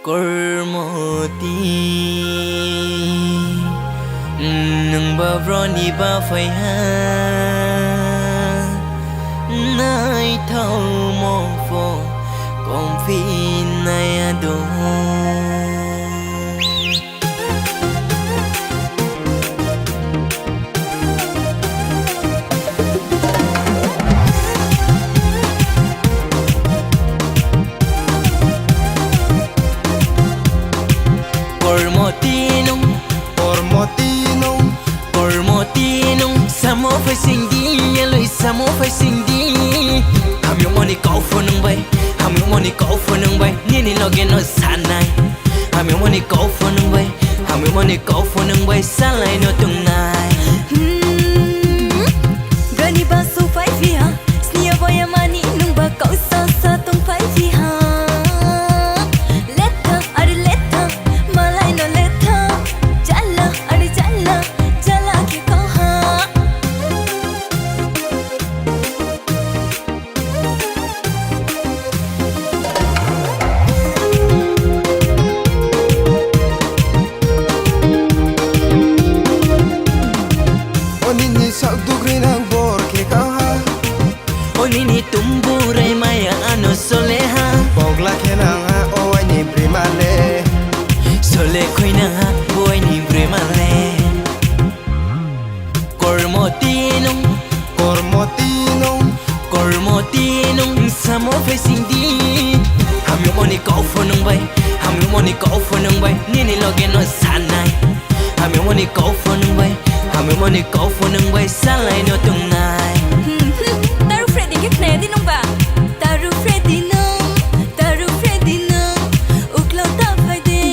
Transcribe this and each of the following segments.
Kormoti nang ba broni ba phai ha nai thau mo pho con phi nai ado Samo phải sinh đi, nhớ lời samo phải sinh đi. Ham yêu money call for nung bay, ham yêu money call for nung bay. Nini login no sanai. Ham yêu money call for nung bay, ham yêu money call for nung bay. Salai no tung nai. Gani ba su phải phi ha, snia boy money nung ba call sa sa tung phải phi ha. Letta, are letta, malai no letta. Jalla, are jalla, jalla ki call ha. Nini tumburai maya ano soleha Bogla kenang ha oi ni primale Sole koina ha boy ni primale Kormotinong Kormotinong Samo facing di Ham yung money call for nung bay Ham yung money call for nung bay Nini login no sanay Ham yung money call for nung bay Ham yung money call for nung bay Salay no tungnay Nè đi nông bà Taru Freddy nông Úc lâu ta phải đi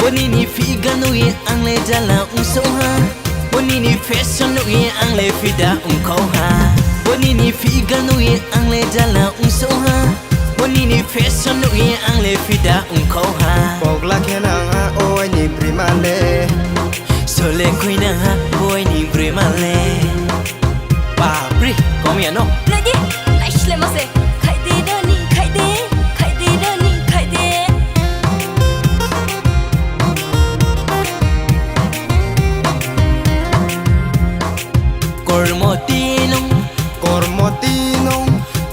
Bonini figa nui ang le jala so ha Bonini fashion nui ang le fida ko ha Bonini figa nui ang le jala so ha Bonini fashion nui ang le fida ko ha Bogla kenang ha oi ni primale Sole koina ha boy ni primale Papri komi ano Nagi, naishle mase Kaide dani, kaide dani, kaide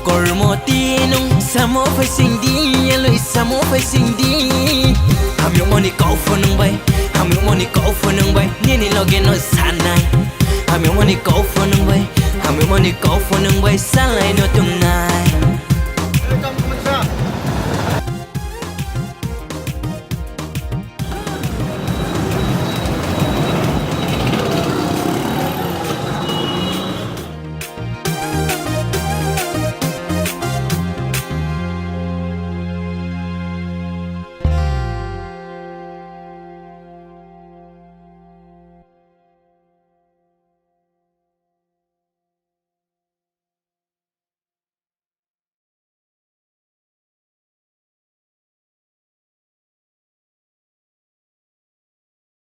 Kormotinong Samo phải sinh đi lời samo phải sinh đi Ham yung money call for nung bay Ham yung money call for nung bay Nini login no sanay Ham yung money call for nung bay Ham yung money call for nung bay Salay no tungnay